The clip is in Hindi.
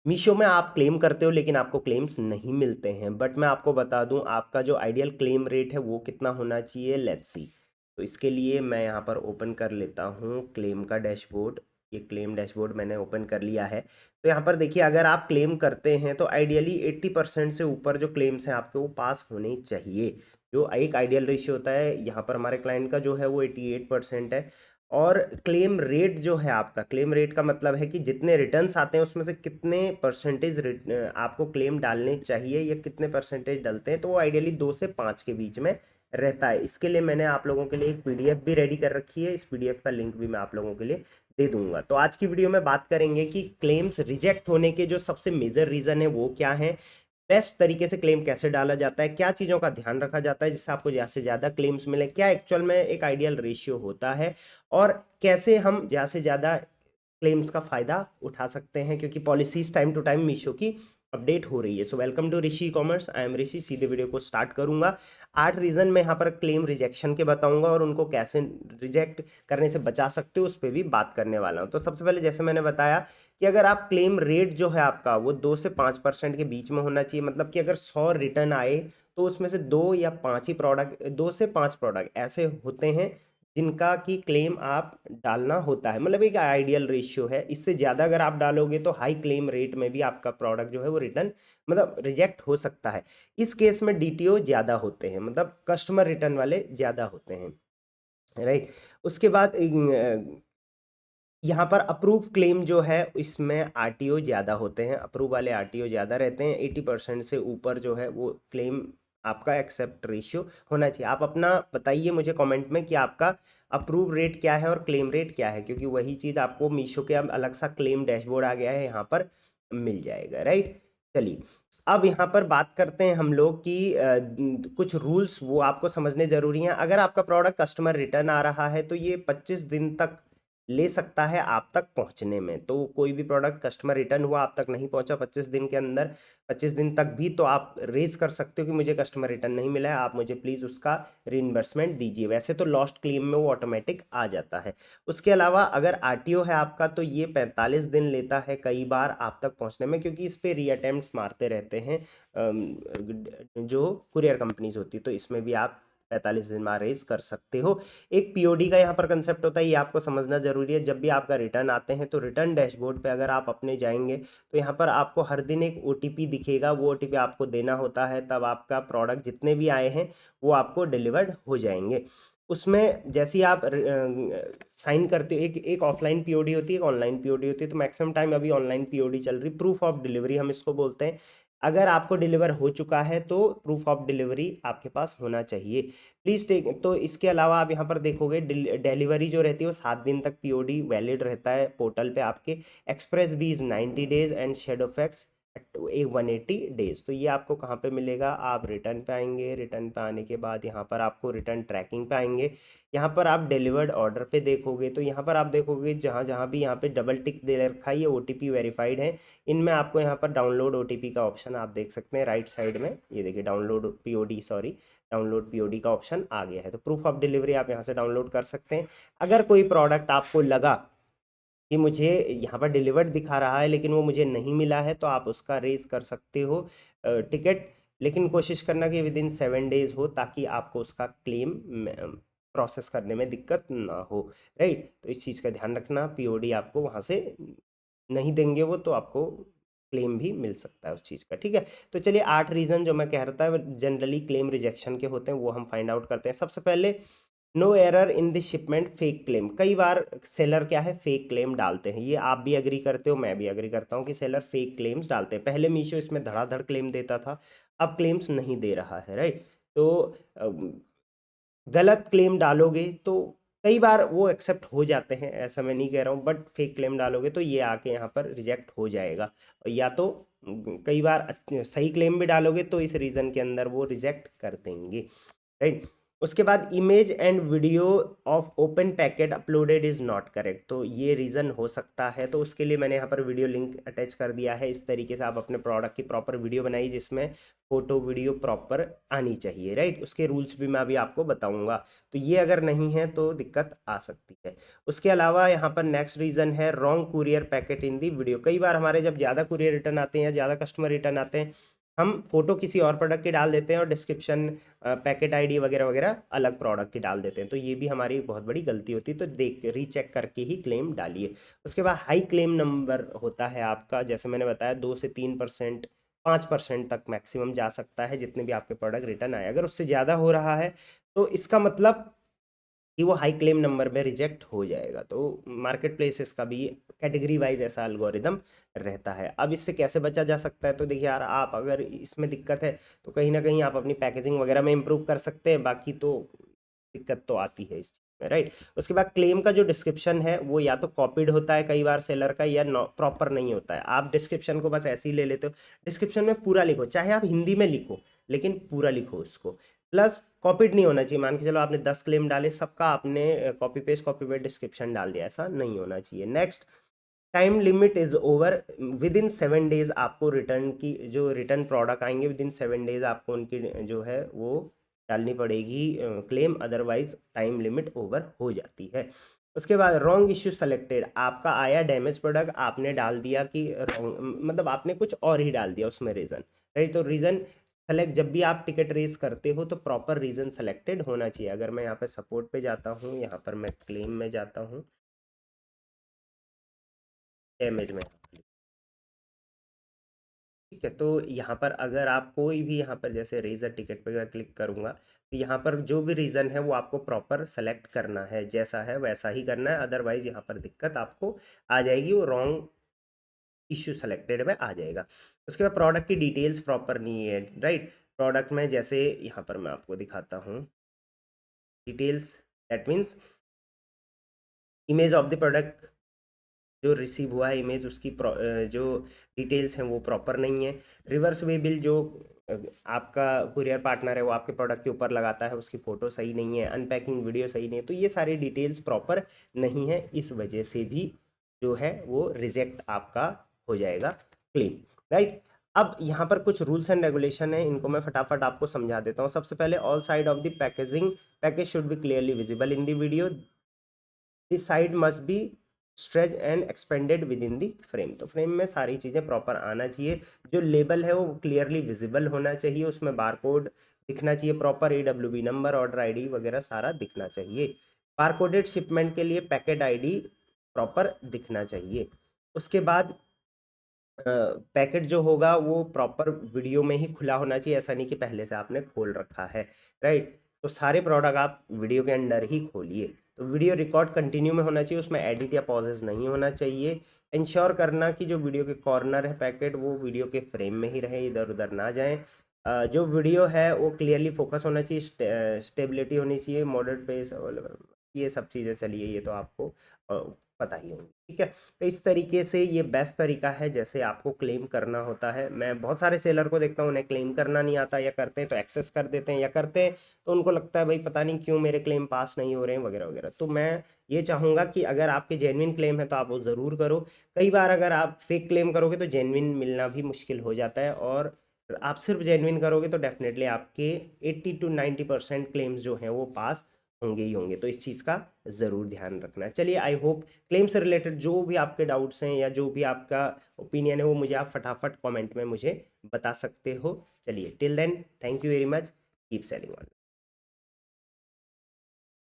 मीशो में आप क्लेम करते हो लेकिन आपको क्लेम्स नहीं मिलते हैं, बट मैं आपको बता दूं आपका जो आइडियल क्लेम रेट है वो कितना होना चाहिए, लेट्स सी। तो इसके लिए मैं यहाँ पर ओपन कर लेता हूँ क्लेम का डैशबोर्ड। ये क्लेम डैशबोर्ड मैंने ओपन कर लिया है। तो यहाँ पर देखिए, अगर आप क्लेम करते हैं तो आइडियली 80% से ऊपर जो क्लेम्स हैं आपके वो पास होने चाहिए। जो एक आइडियल रेशियो होता है, यहाँ पर हमारे क्लाइंट का जो है वो 88% है। और क्लेम रेट जो है आपका, क्लेम रेट का मतलब है कि जितने रिटर्न्स आते हैं उसमें से कितने परसेंटेज आपको क्लेम डालने चाहिए या कितने परसेंटेज डलते हैं, तो वो आइडियली 2 से 5 के बीच में रहता है। इसके लिए मैंने आप लोगों के लिए एक पीडीएफ भी रेडी कर रखी है। इस पीडीएफ का लिंक भी मैं आप लोगों के लिए दे दूंगा। तो आज की वीडियो में बात करेंगे कि क्लेम्स रिजेक्ट होने के जो सबसे मेजर रीजन है वो क्या है, बेस्ट तरीके से क्लेम कैसे डाला जाता है, क्या चीज़ों का ध्यान रखा जाता है जिससे आपको ज़्यादा से ज़्यादा क्लेम्स मिले, क्या एक्चुअल में एक आइडियल रेशियो होता है, और कैसे हम ज़्यादा से ज़्यादा क्लेम्स का फ़ायदा उठा सकते हैं, क्योंकि policies time to time Meesho की अपडेट हो रही है। So welcome to Rishi commerce, I am Rishi. सीधे वीडियो को स्टार्ट करूंगा। 8 रीज़न मैं यहाँ पर क्लेम रिजेक्शन के बताऊंगा और उनको कैसे रिजेक्ट करने से बचा सकते हो उस पर भी बात करने वाला हूँ। तो सबसे पहले जैसे मैंने बताया कि अगर आप क्लेम रेट जो है आपका वो 2 से 5% के बीच में होना चाहिए, मतलब कि अगर 100 रिटर्न आए तो उसमें से 2 या 5 ही प्रोडक्ट, 2 से 5 प्रोडक्ट ऐसे होते हैं जिनका कि क्लेम आप डालना होता है, मतलब एक आइडियल रेशियो है। इससे ज़्यादा अगर आप डालोगे तो हाई क्लेम रेट में भी आपका प्रोडक्ट जो है वो रिटर्न मतलब रिजेक्ट हो सकता है। इस केस में डीटीओ ज़्यादा होते हैं, मतलब कस्टमर रिटर्न वाले ज़्यादा होते हैं, राइट। उसके बाद यहाँ पर अप्रूव क्लेम जो है इसमें आरटीओ ज़्यादा होते हैं, अप्रूव वाले आरटीओ ज़्यादा रहते हैं। 80% से ऊपर जो है वो क्लेम आपका एक्सेप्ट रेशियो होना चाहिए। आप अपना बताइए मुझे कमेंट में कि आपका अप्रूव रेट क्या है और क्लेम रेट क्या है, क्योंकि वही चीज़ आपको मीशो के अब अलग सा क्लेम डैशबोर्ड आ गया है, यहाँ पर मिल जाएगा, राइट। चलिए, अब यहाँ पर बात करते हैं हम लोग कि कुछ रूल्स वो आपको समझने ज़रूरी हैं। अगर आपका प्रोडक्ट कस्टमर रिटर्न आ रहा है तो ये 25 दिन तक ले सकता है आप तक पहुंचने में। तो कोई भी प्रोडक्ट कस्टमर रिटर्न हुआ आप तक नहीं पहुंचा 25 दिन के अंदर, 25 दिन तक भी तो आप रेज कर सकते हो कि मुझे कस्टमर रिटर्न नहीं मिला है, आप मुझे प्लीज़ उसका रीइंबर्समेंट दीजिए। वैसे तो लॉस्ट क्लेम में वो ऑटोमेटिक आ जाता है। उसके अलावा अगर आरटीओ है आपका तो ये 45 दिन लेता है कई बार आप तक पहुंचने में, क्योंकि इस पे रीअटेम्प्ट्स मारते रहते हैं जो कुरियर कंपनीज होती है। तो इसमें भी आप 45 दिन में रेज कर सकते हो। एक पीओडी का यहाँ पर कंसेप्ट होता है, ये आपको समझना जरूरी है। जब भी आपका रिटर्न आते हैं तो रिटर्न डैशबोर्ड पे अगर आप अपने जाएंगे तो यहाँ पर आपको हर दिन एक ओटीपी दिखेगा, वो ओटीपी आपको देना होता है, तब आपका प्रोडक्ट जितने भी आए हैं वो आपको डिलीवर्ड हो जाएंगे। उसमें जैसे ही आप साइन करते हो, एक एक ऑफलाइन पीओडी होती है, एक ऑनलाइन पीओडी होती है। तो मैक्सिमम टाइम अभी ऑनलाइन पीओडी चल रही, प्रूफ ऑफ डिलीवरी हम इसको बोलते हैं। अगर आपको डिलीवर हो चुका है तो प्रूफ ऑफ डिलीवरी आपके पास होना चाहिए, प्लीज़ टेक। तो इसके अलावा आप यहाँ पर देखोगे डिलीवरी जो रहती है वो 7 दिन तक पीओडी वैलिड रहता है पोर्टल पे आपके। एक्सप्रेस भी इज़ 90 डेज एंड शेडोफैक्स 180 डेज। तो ये आपको कहाँ पे मिलेगा, आप रिटर्न पे आएंगे, रिटर्न पे आने के बाद यहाँ पर आपको रिटर्न ट्रैकिंग पे आएंगे। यहाँ पर आप डिलीवर्ड ऑर्डर पे देखोगे तो यहाँ पर आप देखोगे जहाँ जहाँ भी यहाँ पे डबल टिक दे रखा है ये ओटीपी वेरीफाइड है, इनमें आपको यहाँ पर डाउनलोड ओटीपी का ऑप्शन आप देख सकते हैं राइट साइड में। ये देखिए download POD, sorry, download POD का ऑप्शन आ गया है। तो प्रूफ ऑफ डिलीवरी आप यहाँ से डाउनलोड कर सकते हैं। अगर कोई प्रोडक्ट आपको लगा कि मुझे यहाँ पर डिलीवर्ड दिखा रहा है लेकिन वो मुझे नहीं मिला है तो आप उसका रेज कर सकते हो टिकट, लेकिन कोशिश करना कि विद इन 7 डेज हो, ताकि आपको उसका क्लेम प्रोसेस करने में दिक्कत ना हो, राइट। तो इस चीज़ का ध्यान रखना, पीओडी आपको वहाँ से नहीं देंगे वो, तो आपको क्लेम भी मिल सकता है उस चीज़ का, ठीक है। तो चलिए 8 रीज़न जो मैं कह रहा था जनरली क्लेम रिजेक्शन के होते हैं वो हम फाइंड आउट करते हैं। सबसे पहले, no error in the shipment fake claim. कई बार सेलर क्या है, फेक क्लेम डालते हैं। ये आप भी एग्री करते हो, मैं भी एग्री करता हूँ कि सेलर फेक क्लेम्स डालते हैं। पहले मीशो इसमें धड़ाधड़ क्लेम देता था, अब क्लेम्स नहीं दे रहा है, राइट। तो गलत क्लेम डालोगे तो कई बार वो एक्सेप्ट हो जाते हैं, ऐसा मैं नहीं कह रहा हूँ, बट फेक क्लेम डालोगे तो ये आके यहाँ पर रिजेक्ट हो जाएगा। या तो कई बार सही क्लेम भी डालोगे तो इस रीज़न के अंदर वो रिजेक्ट कर देंगे, राइट। उसके बाद image and video of open packet uploaded is not correct, तो ये रीज़न हो सकता है, तो उसके लिए मैंने यहाँ पर वीडियो लिंक अटैच कर दिया है। इस तरीके से आप अपने प्रोडक्ट की प्रॉपर वीडियो बनाइए जिसमें फ़ोटो वीडियो प्रॉपर आनी चाहिए, राइट। उसके रूल्स भी मैं अभी आपको बताऊँगा, तो ये अगर नहीं है तो दिक्कत आ सकती है। उसके अलावा यहाँ पर नेक्स्ट रीज़न है रॉन्ग कुरियर पैकेट इन दी वीडियो। कई बार हमारे जब ज़्यादा कुरियर रिटर्न आते हैं या ज़्यादा कस्टमर रिटर्न आते हैं, हम फोटो किसी और प्रोडक्ट की डाल देते हैं और डिस्क्रिप्शन पैकेट आईडी वगैरह वगैरह अलग प्रोडक्ट की डाल देते हैं, तो ये भी हमारी बहुत बड़ी गलती होती है। तो देख रीचेक करके ही क्लेम डालिए। उसके बाद हाई क्लेम नंबर होता है आपका, जैसे मैंने बताया 2 से 3%, 5% तक मैक्सिमम जा सकता है जितने भी आपके प्रोडक्ट रिटर्न आए। अगर उससे ज़्यादा हो रहा है तो इसका मतलब कि वो हाई क्लेम नंबर में रिजेक्ट हो जाएगा। तो मार्केट प्लेसेस का भी कैटेगरी वाइज ऐसा एल्गोरिदम रहता है। अब इससे कैसे बचा जा सकता है, तो देखिए यार, आप अगर इसमें दिक्कत है तो कहीं ना कहीं आप अपनी पैकेजिंग वगैरह में इम्प्रूव कर सकते हैं, बाकी तो दिक्कत तो आती है इस चीज़ में, राइट। उसके बाद क्लेम का जो डिस्क्रिप्शन है वो या तो कॉपीड होता है कई बार सेलर का, या प्रॉपर नहीं होता है। आप डिस्क्रिप्शन को बस ऐसे ही ले लेते हो। डिस्क्रिप्शन में पूरा लिखो, चाहे आप हिंदी में लिखो लेकिन पूरा लिखो उसको। प्लस कॉपीड नहीं होना चाहिए। मान के चलो आपने 10 क्लेम डाले, सबका आपने कॉपी पेस्ट डिस्क्रिप्शन डाल दिया, ऐसा नहीं होना चाहिए। Next, time limit is over. With in 7 days आपको रिटर्न की जो रिटर्न प्रोडक्ट आएंगे, विद इन 7 डेज आपको उनकी जो है वो डालनी पड़ेगी claim, otherwise time limit over हो जाती है। उसके बाद रॉन्ग इश्यू सेलेक्टेड, आपका आया डैमेज प्रोडक्ट, आपने डाल दिया कि मतलब आपने कुछ और ही डाल दिया उसमें रीज़न, राइट। तो रीज़न सेलेक्ट, जब भी आप टिकट रेस करते हो तो प्रॉपर रीज़न सेलेक्टेड होना चाहिए। अगर मैं यहाँ पे सपोर्ट पे जाता हूँ, यहाँ पर मैं क्लेम में जाता हूँ, डैमेज में, ठीक है। तो यहाँ पर अगर आप कोई भी यहाँ पर जैसे रेजर टिकट पर क्लिक करूँगा तो यहाँ पर जो भी रीज़न है वो आपको प्रॉपर सेलेक्ट करना है, जैसा है वैसा ही करना है, अदरवाइज यहाँ पर दिक्कत आपको आ जाएगी, वो रॉन्ग इश्यू सेलेक्टेड में आ जाएगा। उसके बाद प्रोडक्ट की डिटेल्स प्रॉपर नहीं है, राइट। प्रोडक्ट में जैसे यहाँ पर मैं आपको दिखाता हूँ details, that means image of the product जो रिसीव हुआ है, इमेज उसकी जो डिटेल्स हैं वो प्रॉपर नहीं है। रिवर्स वे बिल जो आपका कुरियर पार्टनर है वो आपके प्रोडक्ट के ऊपर लगाता है, उसकी फ़ोटो सही नहीं है, अनपैकिंग वीडियो सही नहीं है, तो ये सारी डिटेल्स प्रॉपर नहीं है, इस वजह से भी जो है वो रिजेक्ट आपका हो जाएगा क्लेम, राइट। अब यहाँ पर कुछ रूल्स एंड रेगुलेशन है, इनको मैं फटाफट आपको समझा देता हूँ। सबसे पहले, all side of the packaging package should be clearly visible in the video, this side must be stretch and expanded with in the frame. तो फ्रेम में सारी चीज़ें प्रॉपर आना चाहिए। जो लेबल है वो क्लियरली विजिबल होना चाहिए, उसमें बारकोड दिखना चाहिए proper, AWB number, order ID वगैरह सारा दिखना चाहिए। बारकोडेड शिपमेंट के लिए पैकेट आईडी प्रॉपर दिखना चाहिए। उसके बाद पैकेट जो होगा वो प्रॉपर वीडियो में ही खुला होना चाहिए, ऐसा नहीं कि पहले से आपने खोल रखा है, राइट। तो सारे प्रोडक्ट आप वीडियो के अंदर ही खोलिए। तो वीडियो रिकॉर्ड कंटिन्यू में होना चाहिए, उसमें एडिट या पॉजेज नहीं होना चाहिए। इंश्योर करना कि जो वीडियो के कॉर्नर है पैकेट वो वीडियो के फ्रेम में ही रहे, इधर उधर ना जाए। जो वीडियो है वो क्लियरली फोकस होना चाहिए, स्टेबिलिटी होनी चाहिए, मॉडरेट पेस, ये सब चीज़ें चलिए, ये तो आपको पता ही होगी, ठीक है। तो इस तरीके से ये बेस्ट तरीका है जैसे आपको क्लेम करना होता है। मैं बहुत सारे सेलर को देखता हूँ, उन्हें क्लेम करना नहीं आता, या करते हैं तो एक्सेस कर देते हैं, या करते हैं तो उनको लगता है भाई पता नहीं क्यों मेरे क्लेम पास नहीं हो रहे हैं वगैरह वगैरह। तो मैं ये चाहूँगा कि अगर आपके जेन्युइन क्लेम है तो आप वो ज़रूर करो। कई बार अगर आप फेक क्लेम करोगे तो जेन्युइन मिलना भी मुश्किल हो जाता है, और आप सिर्फ जेन्युइन करोगे तो डेफिनेटली आपके 80 to 90% क्लेम्स जो हैं वो पास होंगे ही होंगे। तो इस चीज़ का ज़रूर ध्यान रखना है। चलिए, आई होप क्लेम से रिलेटेड जो भी आपके डाउट्स हैं या जो भी आपका ओपिनियन है वो मुझे आप फटाफट कमेंट में मुझे बता सकते हो। चलिए, till then, thank you very much, keep selling on.